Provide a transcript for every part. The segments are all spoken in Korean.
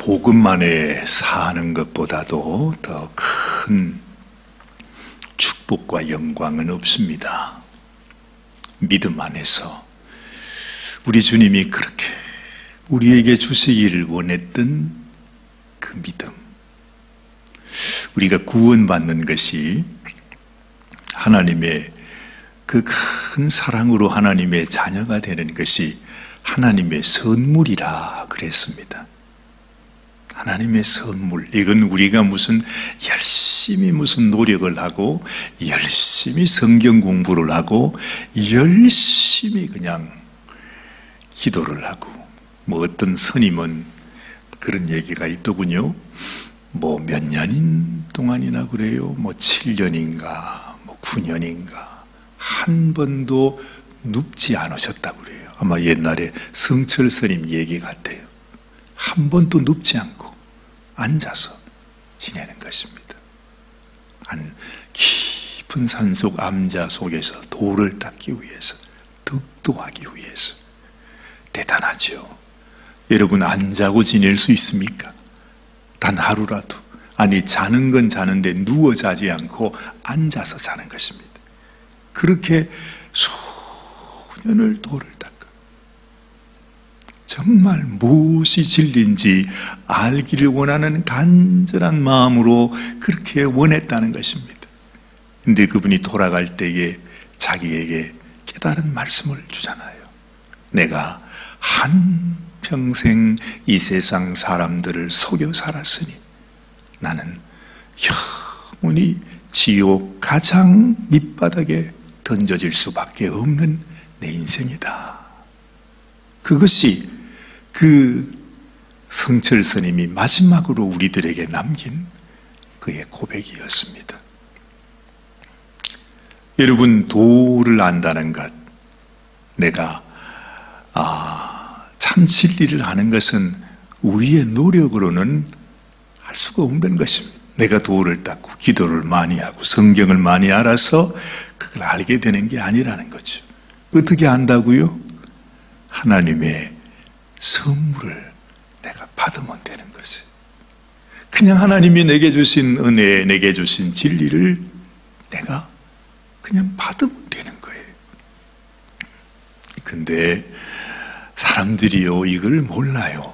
복음만에 사는 것보다도 더 큰 축복과 영광은 없습니다. 믿음 안에서 우리 주님이 그렇게 우리에게 주시기를 원했던 그 믿음, 우리가 구원받는 것이 하나님의 그 큰 사랑으로 하나님의 자녀가 되는 것이 하나님의 선물이라 그랬습니다. 하나님의 선물, 이건 우리가 열심히 노력을 하고 열심히 성경 공부를 하고 열심히 그냥 기도를 하고, 어떤 스님은 그런 얘기가 있더군요. 몇 년 동안이나 그래요. 7년인가 9년인가 한 번도 눕지 않으셨다고 그래요. 아마 옛날에 성철 스님 얘기 같아요. 한 번도 눕지 않고 앉아서 지내는 것입니다. 깊은 산속 암자 속에서 돌을 닦기 위해서, 득도하기 위해서. 대단하죠. 여러분, 안 자고 지낼 수 있습니까? 단 하루라도. 아니, 자는 건 자는데 누워 자지 않고 앉아서 자는 것입니다. 그렇게 수년을 돌을 닦아 정말 무엇이 진리인지 알기를 원하는 간절한 마음으로 그렇게 원했다는 것입니다. 근데 그분이 돌아갈 때에 자기에게 깨달은 말씀을 주잖아요. 내가 한평생 이 세상 사람들을 속여 살았으니 나는 영원히 지옥 가장 밑바닥에 던져질 수밖에 없는 내 인생이다. 그것이 그 성철 스님이 마지막으로 우리들에게 남긴 그의 고백이었습니다. 여러분, 도를 안다는 것, 내가 참 진리를 아는 것은 우리의 노력으로는 할 수가 없는 것입니다. 내가 도를 닦고 기도를 많이 하고 성경을 많이 알아서 그걸 알게 되는 게 아니라는 거죠. 어떻게 안다고요? 하나님의 선물을 내가 받으면 되는 것이에요. 그냥 하나님이 내게 주신 은혜, 내게 주신 진리를 내가 그냥 받으면 되는 거예요. 근데 사람들이요, 이걸 몰라요.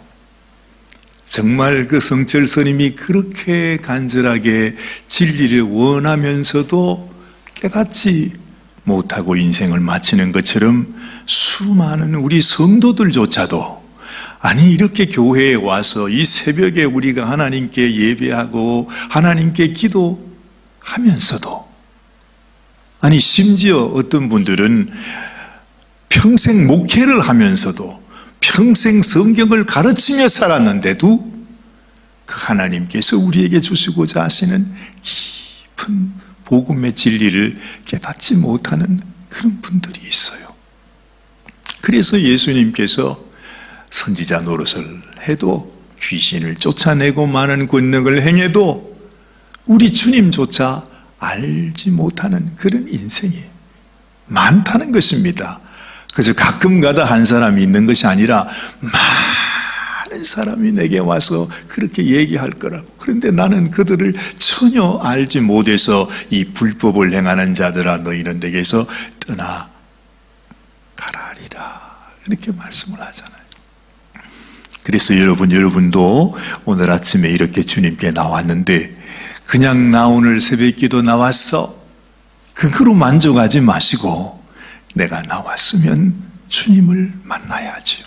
정말 그 성철 스님이 그렇게 간절하게 진리를 원하면서도 깨닫지 못하고 인생을 마치는 것처럼 수많은 우리 성도들조차도, 아니, 이렇게 교회에 와서 이 새벽에 우리가 하나님께 예배하고 하나님께 기도하면서도, 아니, 심지어 어떤 분들은 평생 목회를 하면서도 평생 성경을 가르치며 살았는데도 그 하나님께서 우리에게 주시고자 하시는 깊은 복음의 진리를 깨닫지 못하는 그런 분들이 있어요. 그래서 예수님께서 선지자 노릇을 해도, 귀신을 쫓아내고 많은 권능을 행해도 우리 주님조차 알지 못하는 그런 인생이 많다는 것입니다. 그래서 가끔가다 한 사람이 있는 것이 아니라 많은 사람이 내게 와서 그렇게 얘기할 거라고. 그런데 나는 그들을 전혀 알지 못해서 이 불법을 행하는 자들아, 너희는 내게서 떠나가라 하리라, 이렇게 말씀을 하잖아요. 그래서 여러분도 오늘 아침에 이렇게 주님께 나왔는데, 그냥 나 오늘 새벽기도 나왔어, 그거로 만족하지 마시고 내가 나왔으면 주님을 만나야죠.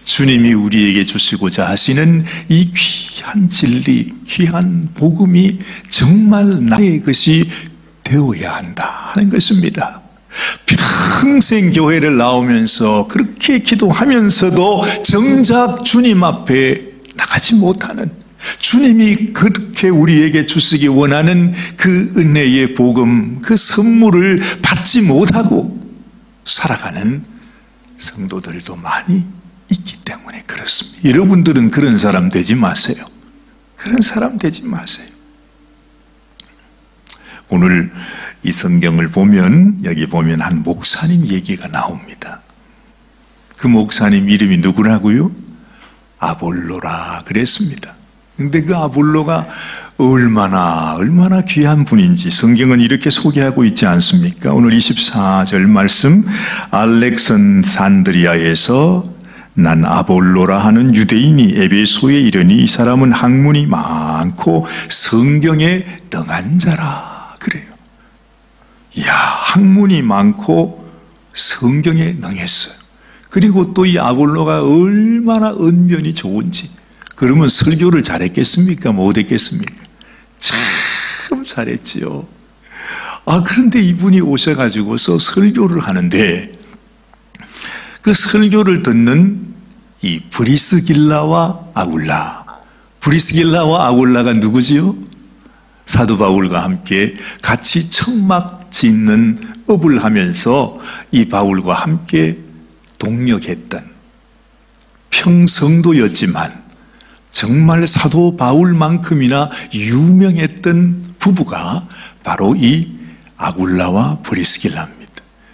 주님이 우리에게 주시고자 하시는 이 귀한 진리, 귀한 복음이 정말 나의 것이 되어야 한다 하는 것입니다. 평생 교회를 나오면서 그렇게 기도하면서도 정작 주님 앞에 나가지 못하는, 주님이 그렇게 우리에게 주시기 원하는 그 은혜의 복음, 그 선물을 받지 못하고 살아가는 성도들도 많이 있기 때문에 그렇습니다. 여러분들은 그런 사람 되지 마세요. 그런 사람 되지 마세요. 오늘 이 성경을 보면, 여기 보면 한 목사님 얘기가 나옵니다. 그 목사님 이름이 누구라고요? 아볼로라 그랬습니다. 근데 그 아볼로가 얼마나 귀한 분인지 성경은 이렇게 소개하고 있지 않습니까? 오늘 24절 말씀, 알렉산드리아에서 난 아볼로라 하는 유대인이 에베소에 이르니 이 사람은 학문이 많고 성경에 능한 자라 그래요. 이야, 학문이 많고 성경에 능했어요. 그리고 또 이 아볼로가 얼마나 언변이 좋은지. 그러면 설교를 잘했겠습니까? 못했겠습니까? 참 잘했지요. 그런데 이분이 오셔가지고서 설교를 하는데 그 설교를 듣는 이 브리스길라와 아굴라. 브리스길라와 아굴라가 누구지요? 사도 바울과 함께 같이 천막 짓는 업을 하면서 이 바울과 함께 동역했던 평성도였지만 정말 사도 바울만큼이나 유명했던 부부가 바로 이 아굴라와 브리스길라입니다.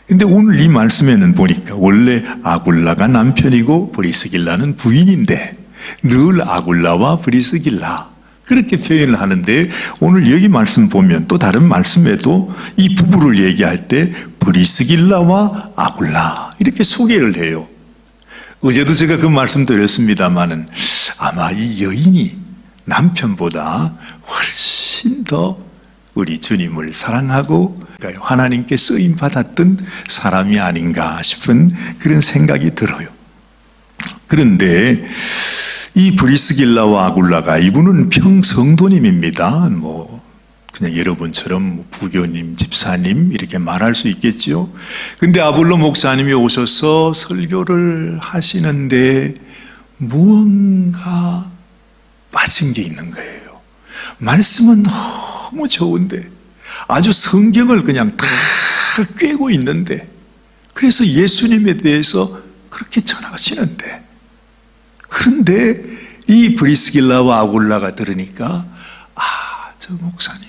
근데 오늘 이 말씀에는 보니까 원래 아굴라가 남편이고 브리스길라는 부인인데 늘 아굴라와 브리스길라 그렇게 표현을 하는데 오늘 여기 말씀 보면 또 다른 말씀에도 이 부부를 얘기할 때 브리스길라와 아굴라 이렇게 소개를 해요. 어제도 제가 그 말씀 드렸습니다마는 아마 이 여인이 남편보다 훨씬 더 우리 주님을 사랑하고 하나님께 쓰임 받았던 사람이 아닌가 싶은 그런 생각이 들어요. 그런데 이 브리스길라와 아굴라가 이분은 평성도님입니다. 그냥 여러분처럼 부교님, 집사님 이렇게 말할 수 있겠지요. 근데 아볼로 목사님이 오셔서 설교를 하시는데 무언가 빠진 게 있는 거예요. 말씀은 너무 좋은데 아주 성경을 그냥 다 꿰고 있는데 그래서 예수님에 대해서 그렇게 전하시는데 그런데 이 브리스길라와 아굴라가 들으니까 저 목사님이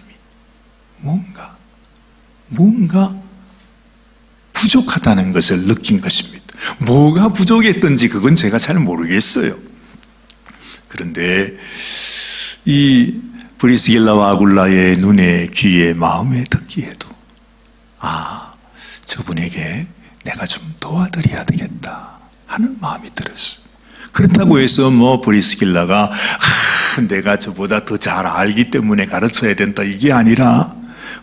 뭔가 부족하다는 것을 느낀 것입니다. 뭐가 부족했던지 그건 제가 잘 모르겠어요. 그런데 이 브리스길라와 아굴라의 눈에 귀에 마음에 듣기에도 저분에게 내가 좀 도와드려야 되겠다 하는 마음이 들었어요. 그렇다고 해서 브리스길라가 내가 저보다 더 잘 알기 때문에 가르쳐야 된다 이게 아니라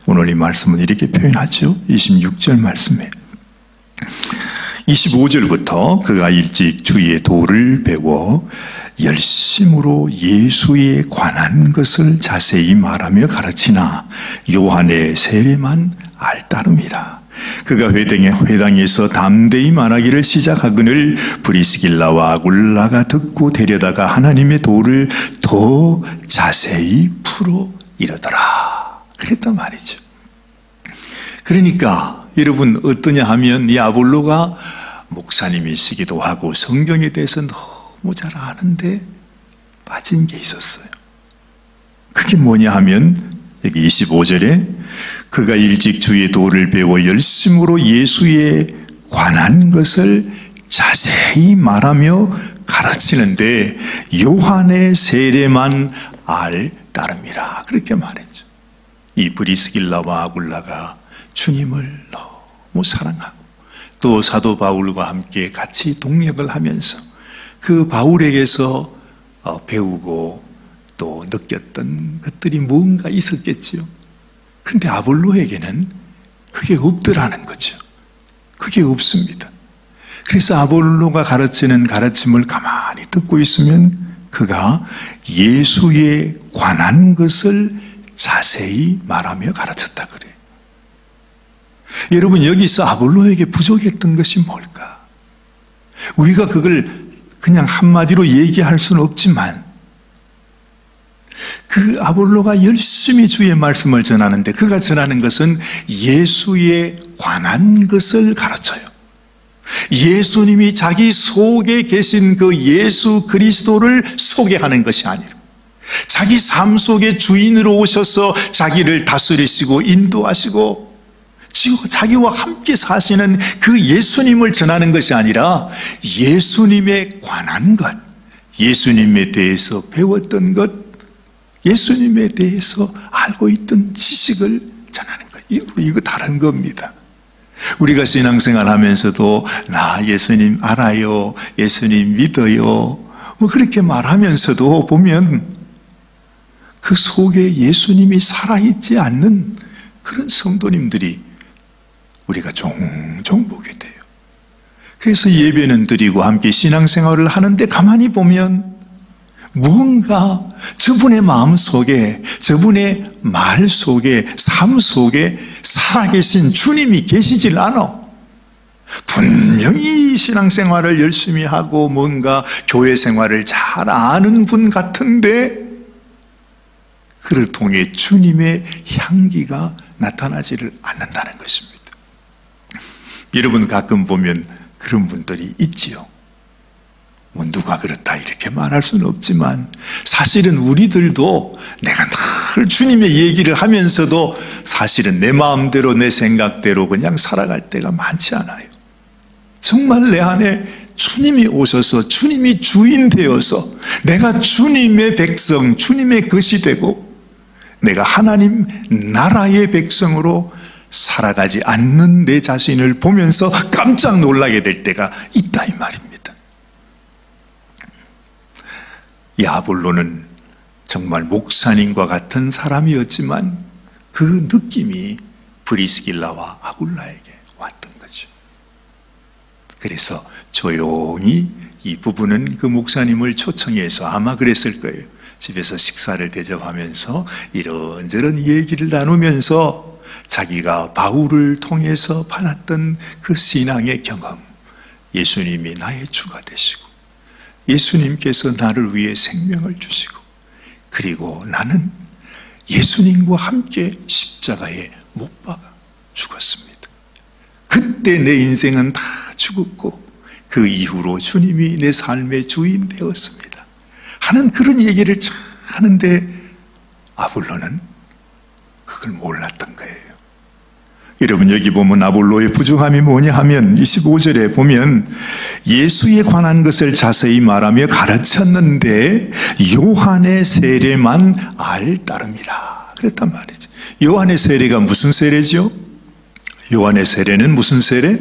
오늘 이 말씀은 이렇게 표현하죠. 26절 말씀에 25절부터 그가 일찍 주의 도를 배워 열심으로 예수에 관한 것을 자세히 말하며 가르치나 요한의 세례만 알따름이라. 그가 회당에서 담대히 말하기를 시작하거늘 브리스길라와 아굴라가 듣고 데려다가 하나님의 도를 더 자세히 풀어 이르더라. 그랬단 말이죠. 그러니까 여러분 어떠냐 하면 이 아볼로가 목사님이시기도 하고 성경에 대해서 너무 잘 아는데 빠진 게 있었어요. 그게 뭐냐 하면 여기 25절에 그가 일찍 주의 도를 배워 열심으로 예수에 관한 것을 자세히 말하며 가르치는데 요한의 세례만 알 따름이라 그렇게 말했죠. 이 브리스길라와 아굴라가 주님을 너무 사랑하고 또 사도 바울과 함께 같이 동역을 하면서 그 바울에게서 배우고 또 느꼈던 것들이 뭔가 있었겠지요. 근데 아볼로에게는 그게 없더라는 거죠. 그게 없습니다. 그래서 아볼로가 가르치는 가르침을 가만히 듣고 있으면 그가 예수에 관한 것을 자세히 말하며 가르쳤다 그래요. 여러분 여기서 아볼로에게 부족했던 것이 뭘까? 우리가 그걸 그냥 한마디로 얘기할 수는 없지만 그 아볼로가 열심히 주의 말씀을 전하는데 그가 전하는 것은 예수에 관한 것을 가르쳐요. 예수님이 자기 속에 계신 그 예수 그리스도를 소개하는 것이 아니라 자기 삶 속에 주인으로 오셔서 자기를 다스리시고 인도하시고 자기와 함께 사시는 그 예수님을 전하는 것이 아니라 예수님에 관한 것, 예수님에 대해서 배웠던 것, 예수님에 대해서 알고 있던 지식을 전하는 거예요. 이거 다른 겁니다. 우리가 신앙생활 하면서도 나 예수님 알아요, 예수님 믿어요, 뭐 그렇게 말하면서도 보면 그 속에 예수님이 살아있지 않는 그런 성도님들이 우리가 종종 보게 돼요. 그래서 예배는 드리고 함께 신앙생활을 하는데 가만히 보면 무언가 저분의 마음 속에, 저분의 말 속에, 삶 속에 살아계신 주님이 계시질 않아. 분명히 신앙생활을 열심히 하고 뭔가 교회 생활을 잘 아는 분 같은데 그를 통해 주님의 향기가 나타나지를 않는다는 것입니다. 여러분 가끔 보면 그런 분들이 있지요. 뭐 누가 그렇다 이렇게 말할 수는 없지만 사실은 우리들도 내가 늘 주님의 얘기를 하면서도 사실은 내 마음대로 내 생각대로 그냥 살아갈 때가 많지 않아요. 정말 내 안에 주님이 오셔서 주님이 주인 되어서 내가 주님의 백성, 주님의 것이 되고 내가 하나님 나라의 백성으로 살아가지 않는 내 자신을 보면서 깜짝 놀라게 될 때가 있다 이 말입니다. 이 아볼로는 정말 목사님과 같은 사람이었지만 그 느낌이 브리스길라와 아굴라에게 왔던 거죠. 그래서 조용히 이 부부는 그 목사님을 초청해서 아마 그랬을 거예요. 집에서 식사를 대접하면서 이런저런 얘기를 나누면서 자기가 바울을 통해서 받았던 그 신앙의 경험, 예수님이 나의 주가 되시고 예수님께서 나를 위해 생명을 주시고 그리고 나는 예수님과 함께 십자가에 못 박아 죽었습니다. 그때 내 인생은 다 죽었고 그 이후로 주님이 내 삶의 주인 되었습니다 하는 그런 얘기를 하는데 아볼로는 그걸 몰랐던 거예요. 여러분 여기 보면 아볼로의 부족함이 뭐냐 하면 25절에 보면 예수에 관한 것을 자세히 말하며 가르쳤는데 요한의 세례만 알 따름이라 그랬단 말이죠. 요한의 세례가 무슨 세례죠? 요한의 세례는 무슨 세례?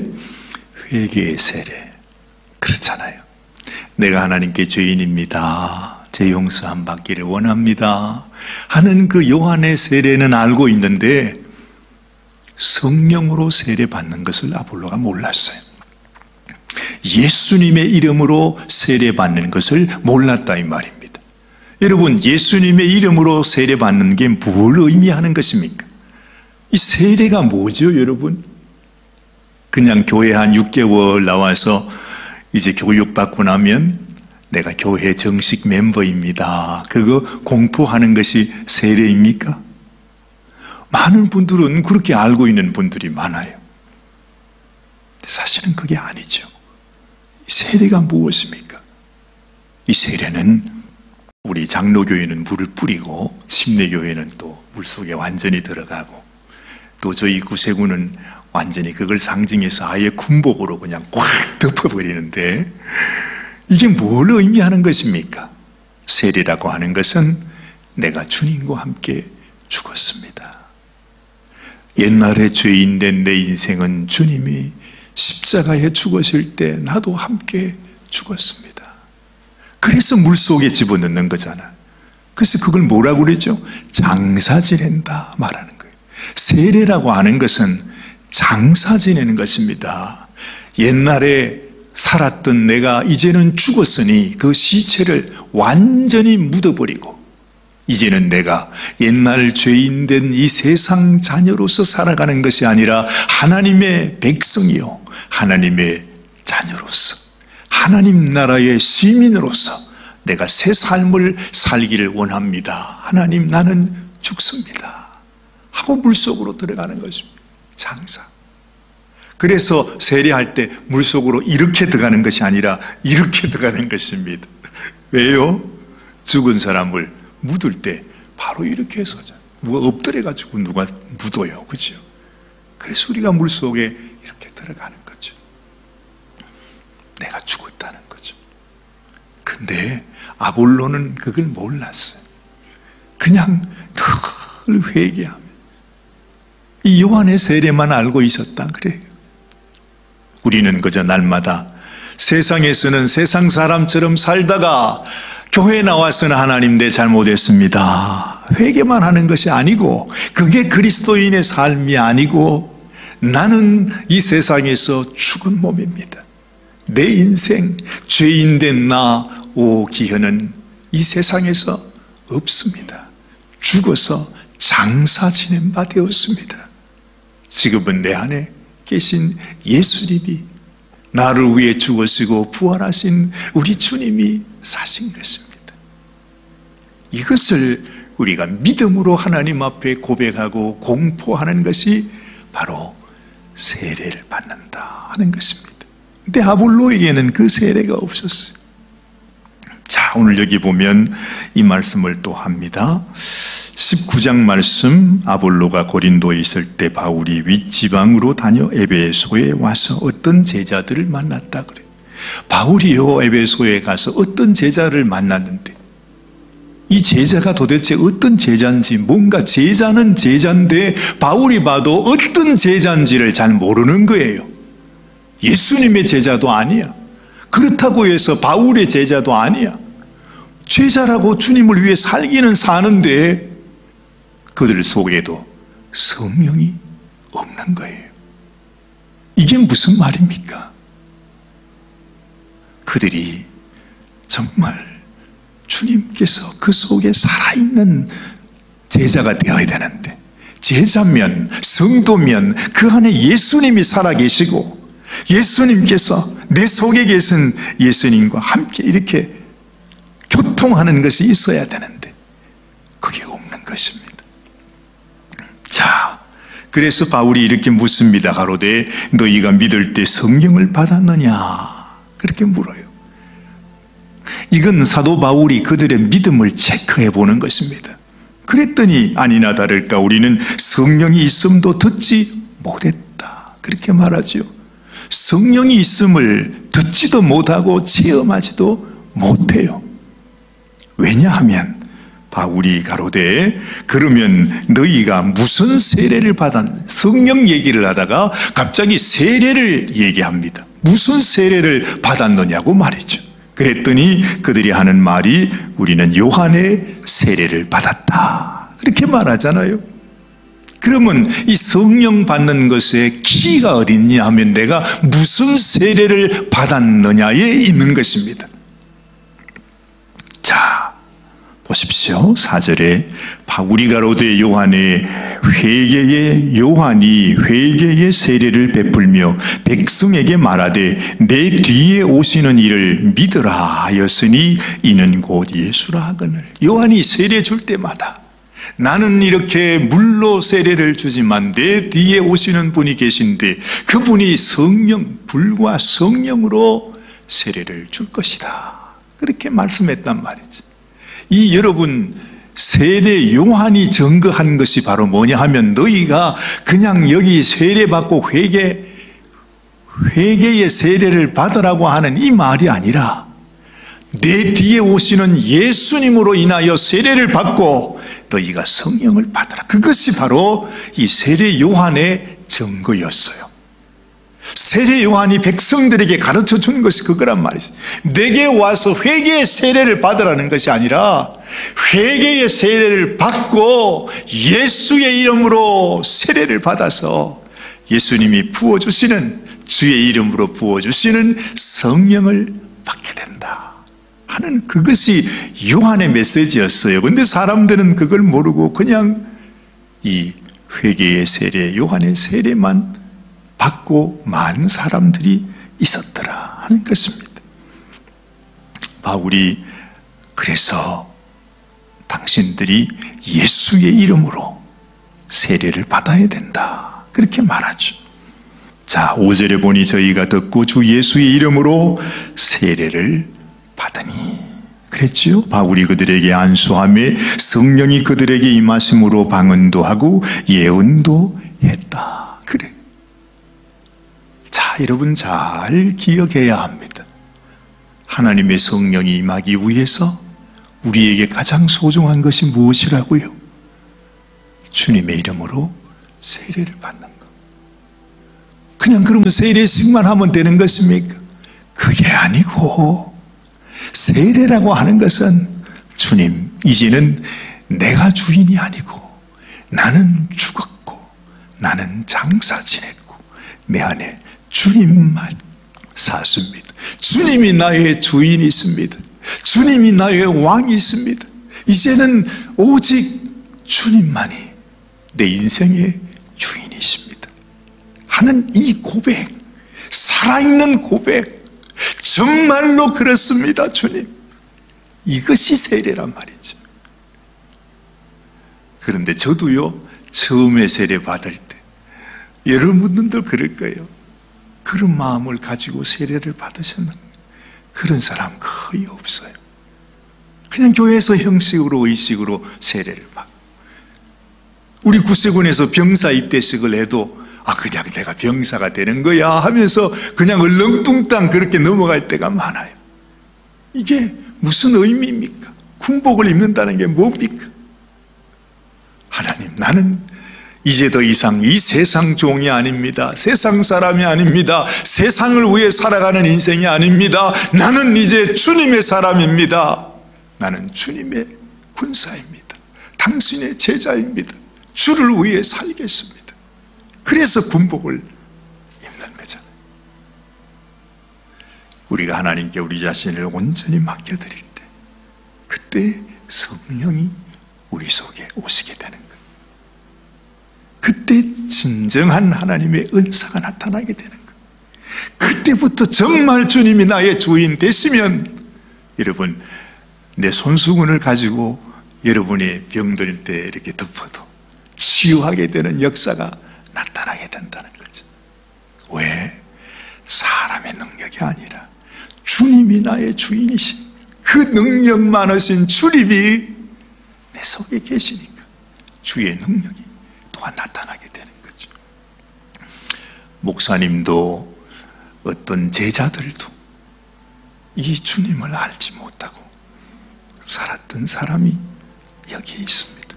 회개의 세례. 그렇잖아요. 내가 하나님께 죄인입니다, 제 용서함 받기를 원합니다 하는 그 요한의 세례는 알고 있는데 성령으로 세례받는 것을 아볼로가 몰랐어요. 예수님의 이름으로 세례받는 것을 몰랐다 이 말입니다. 여러분 예수님의 이름으로 세례받는 게 뭘 의미하는 것입니까? 이 세례가 뭐죠 여러분? 그냥 교회 한 6개월 나와서 이제 교육받고 나면 내가 교회 정식 멤버입니다 그거 공포하는 것이 세례입니까? 많은 분들은 그렇게 알고 있는 분들이 많아요. 사실은 그게 아니죠. 세례가 무엇입니까? 이 세례는 우리 장로교회는 물을 뿌리고 침례교회는 또 물속에 완전히 들어가고 또 저희 구세군은 완전히 그걸 상징해서 아예 군복으로 그냥 꽉 덮어버리는데 이게 뭘 의미하는 것입니까? 세례라고 하는 것은 내가 주님과 함께 죽었습니다. 옛날에 죄인된 내 인생은 주님이 십자가에 죽으실 때 나도 함께 죽었습니다. 그래서 물속에 집어넣는 거잖아. 그래서 그걸 뭐라고 그러죠? 장사 지낸다 말하는 거예요. 세례라고 하는 것은 장사 지내는 것입니다. 옛날에 살았던 내가 이제는 죽었으니 그 시체를 완전히 묻어버리고 이제는 내가 옛날 죄인된 이 세상 자녀로서 살아가는 것이 아니라 하나님의 백성이요 하나님의 자녀로서 하나님 나라의 시민으로서 내가 새 삶을 살기를 원합니다. 하나님 나는 죽습니다 하고 물속으로 들어가는 것입니다. 장사. 그래서 세례할 때 물속으로 이렇게 들어가는 것이 아니라 이렇게 들어가는 것입니다. 왜요? 죽은 사람을 묻을 때 바로 이렇게 해서 누가 엎드려가지고 누가 묻어요. 그죠? 그래서 우리가 물속에 이렇게 들어가는 거죠. 내가 죽었다는 거죠. 근데 아볼로는 그걸 몰랐어요. 그냥 늘 회개하며 이 요한의 세례만 알고 있었다 그래요. 우리는 그저 날마다 세상에서는 세상 사람처럼 살다가 교회에 나와서는 하나님 내 잘못했습니다, 회개만 하는 것이 아니고, 그게 그리스도인의 삶이 아니고, 나는 이 세상에서 죽은 몸입니다. 내 인생 죄인된 나 오기현은 이 세상에서 없습니다. 죽어서 장사 지낸 바 되었습니다. 지금은 내 안에 계신 예수님이, 나를 위해 죽으시고 부활하신 우리 주님이 사신 것입니다. 이것을 우리가 믿음으로 하나님 앞에 고백하고 공포하는 것이 바로 세례를 받는다 하는 것입니다. 근데 아볼로에게는 그 세례가 없었어요. 자, 오늘 여기 보면 이 말씀을 또 합니다. 19장 말씀, 아볼로가 고린도에 있을 때 바울이 윗지방으로 다녀 에베소에 와서 어떤 제자들을 만났다 그래요. 바울이요 에베소에 가서 어떤 제자를 만났는데, 이 제자가 도대체 어떤 제자인지, 뭔가 제자는 제자인데 바울이 봐도 어떤 제자인지를 잘 모르는 거예요. 예수님의 제자도 아니야. 그렇다고 해서 바울의 제자도 아니야. 제자라고 주님을 위해 살기는 사는데 그들 속에도 성령이 없는 거예요. 이게 무슨 말입니까? 그들이 정말 주님께서 그 속에 살아있는 제자가 되어야 되는데, 제자면, 성도면 그 안에 예수님이 살아계시고 예수님께서 내 속에 계신 예수님과 함께 이렇게 교통하는 것이 있어야 되는데 그게 없는 것입니다. 자, 그래서 바울이 이렇게 묻습니다. 가로되 너희가 믿을 때 성령을 받았느냐? 그렇게 물어요. 이건 사도 바울이 그들의 믿음을 체크해 보는 것입니다. 그랬더니 아니나 다를까 우리는 성령이 있음도 듣지 못했다, 그렇게 말하죠. 성령이 있음을 듣지도 못하고 체험하지도 못해요. 왜냐하면 바울이 가로되 그러면 너희가 무슨 세례를 받았느냐, 성령 얘기를 하다가 갑자기 세례를 얘기합니다. 무슨 세례를 받았느냐고 말이죠. 그랬더니 그들이 하는 말이 우리는 요한의 세례를 받았다, 그렇게 말하잖아요. 그러면 이 성령 받는 것의 키가 어디 있냐 하면 내가 무슨 세례를 받았느냐에 있는 것입니다. 자, 보십시오. 4절에 바울이 가로되 요한이 회개의 세례를 베풀며 백성에게 말하되 내 뒤에 오시는 이를 믿으라 하였으니 이는 곧 예수라 하거늘. 요한이 세례 줄 때마다 나는 이렇게 물로 세례를 주지만 내 뒤에 오시는 분이 계신데 그분이 성령, 불과 성령으로 세례를 줄 것이다, 그렇게 말씀했단 말이지. 이 여러분, 세례 요한이 증거한 것이 바로 뭐냐 하면 너희가 그냥 여기 세례 받고 회개의 세례를 받으라고 하는 이 말이 아니라 내 뒤에 오시는 예수님으로 인하여 세례를 받고 너희가 성령을 받으라. 그것이 바로 이 세례 요한의 증거였어요. 세례 요한이 백성들에게 가르쳐 준 것이 그거란 말이지. 내게 와서 회개의 세례를 받으라는 것이 아니라 회개의 세례를 받고 예수의 이름으로 세례를 받아서 예수님이 부어주시는, 주의 이름으로 부어주시는 성령을 받게 된다 하는 그것이 요한의 메시지였어요. 그런데 사람들은 그걸 모르고 그냥 이 회개의 세례, 요한의 세례만 받고 많은 사람들이 있었더라 하는 것입니다. 바울이 그래서 당신들이 예수의 이름으로 세례를 받아야 된다, 그렇게 말하죠. 자, 5절에 보니 저희가 듣고 주 예수의 이름으로 세례를 받으니 그랬지요. 바울이 그들에게 안수하며 성령이 그들에게 임하심으로 방언도 하고 예언도 했다. 그래. 자, 여러분 잘 기억해야 합니다. 하나님의 성령이 임하기 위해서 우리에게 가장 소중한 것이 무엇이라고요? 주님의 이름으로 세례를 받는 것. 그냥 그러면 세례식만 하면 되는 것입니까? 그게 아니고, 세례라고 하는 것은 주님, 이제는 내가 주인이 아니고 나는 죽었고 나는 장사 지냈고 내 안에 주님만 사십니다. 주님이 나의 주인이십니다. 주님이 나의 왕이십니다. 이제는 오직 주님만이 내 인생의 주인이십니다 하는 이 고백, 살아있는 고백, 정말로 그렇습니다. 주님, 이것이 세례란 말이죠. 그런데 저도요, 처음에 세례 받을 때 여러분들도 그럴 거예요. 그런 마음을 가지고 세례를 받으셨는데 그런 사람 거의 없어요. 그냥 교회에서 형식으로 의식으로 세례를 받고, 우리 구세군에서 병사 입대식을 해도 그냥 내가 병사가 되는 거야 하면서 그냥 얼렁뚱땅 그렇게 넘어갈 때가 많아요. 이게 무슨 의미입니까? 군복을 입는다는 게 뭡니까? 하나님, 나는 이제 더 이상 이 세상 종이 아닙니다. 세상 사람이 아닙니다. 세상을 위해 살아가는 인생이 아닙니다. 나는 이제 주님의 사람입니다. 나는 주님의 군사입니다. 당신의 제자입니다. 주를 위해 살겠습니다. 그래서 군복을 입는 거잖아요. 우리가 하나님께 우리 자신을 온전히 맡겨드릴 때, 그때 성령이 우리 속에 오시게 되는 거예요. 그때 진정한 하나님의 은사가 나타나게 되는 거예요. 그때부터 정말 주님이 나의 주인 되시면, 여러분, 내 손수건을 가지고 여러분이 병들 때 이렇게 덮어도 치유하게 되는 역사가 나타나게 된다는 거죠. 왜? 사람의 능력이 아니라 주님이 나의 주인이신, 그 능력 많으신 주님이 내 속에 계시니까 주의 능력이 또한 나타나게 되는 거죠. 목사님도 어떤 제자들도 이 주님을 알지 못하고 살았던 사람이 여기에 있습니다.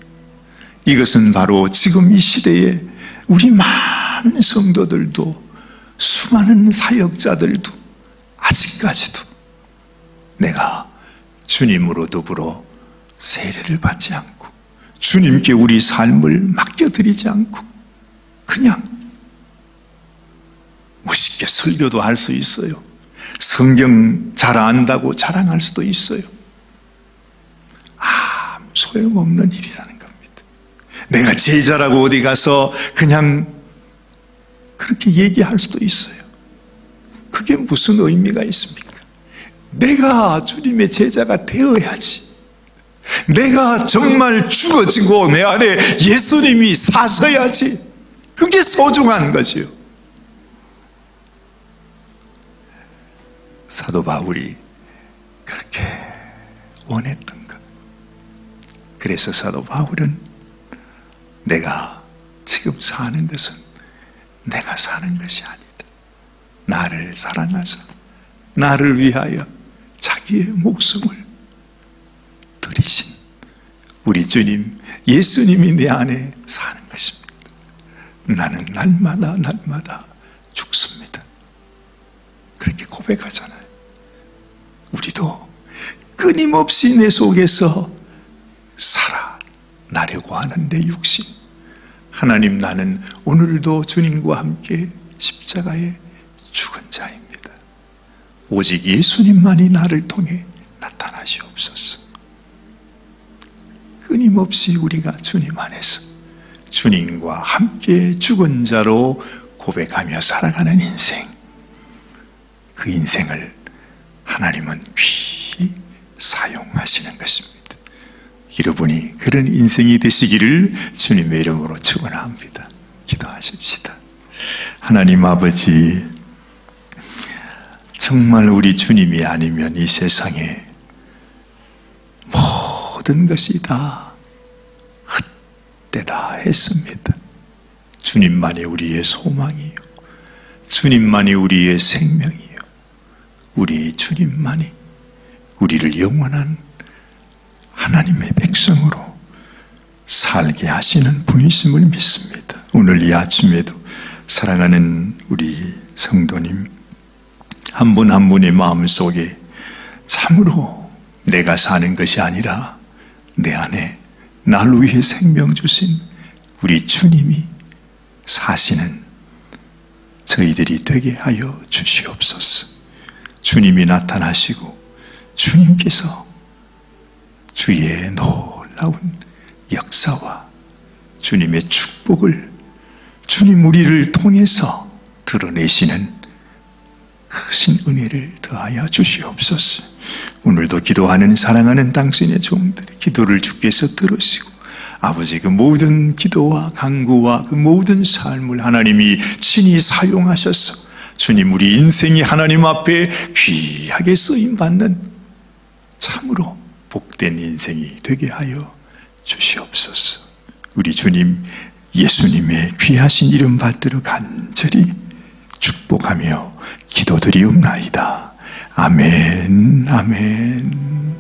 이것은 바로 지금 이 시대에 우리 많은 성도들도, 수많은 사역자들도 아직까지도 내가 주님으로 더불어 세례를 받지 않고 주님께 우리 삶을 맡겨드리지 않고 그냥 멋있게 설교도 할 수 있어요. 성경 잘 안다고 자랑할 수도 있어요. 아무 소용없는 일이라는 겁니다. 내가 제자라고 어디 가서 그냥 그렇게 얘기할 수도 있어요. 그게 무슨 의미가 있습니까? 내가 주님의 제자가 되어야지. 내가 정말 죽어지고 내 안에 예수님이 사셔야지. 그게 소중한 거지요. 사도 바울이 그렇게 원했던 것. 그래서 사도 바울은 내가 지금 사는 것은 내가 사는 것이 아니다. 나를 사랑하사 나를 위하여 자기의 목숨을 들이신 우리 주님 예수님이 내 안에 사는 것입니다. 나는 날마다 죽습니다. 그렇게 고백하잖아요. 우리도 끊임없이 내 속에서 살아나려고 하는 내 육신, 하나님, 나는 오늘도 주님과 함께 십자가에 죽은 자입니다. 오직 예수님만이 나를 통해 나타나시옵소서. 끊임없이 우리가 주님 안에서 주님과 함께 죽은 자로 고백하며 살아가는 인생, 그 인생을 하나님은 귀히 사용하시는 것입니다. 여러분이 그런 인생이 되시기를 주님의 이름으로 축원합니다. 기도하십시다. 하나님 아버지, 정말 우리 주님이 아니면 이 세상에 모든 것이 다 헛되다 했습니다. 주님만이 우리의 소망이요, 주님만이 우리의 생명이요, 우리 주님만이 우리를 영원한 하나님의 백성으로 살게 하시는 분이심을 믿습니다. 오늘 이 아침에도 사랑하는 우리 성도님 한 분 한 분의 마음속에 참으로 내가 사는 것이 아니라 내 안에 나를 위해 생명 주신 우리 주님이 사시는 저희들이 되게 하여 주시옵소서. 주님이 나타나시고 주님께서 주의 놀라운 역사와 주님의 축복을 주님 우리를 통해서 드러내시는 크신 은혜를 더하여 주시옵소서. 오늘도 기도하는 사랑하는 당신의 종들의 기도를 주께서 들으시고 아버지 그 모든 기도와 간구와 그 모든 삶을 하나님이 친히 사용하셔서 주님 우리 인생이 하나님 앞에 귀하게 쓰임받는 참으로 복된 인생이 되게 하여 주시옵소서. 우리 주님 예수님의 귀하신 이름 받들어 간절히 축복하며 기도드리옵나이다. 아멘, 아멘.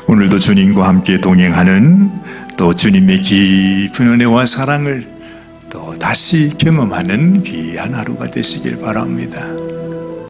오늘도 주님과 함께 동행하는 또 주님의 깊은 은혜와 사랑을 또 다시 경험하는 귀한 하루가 되시길 바랍니다.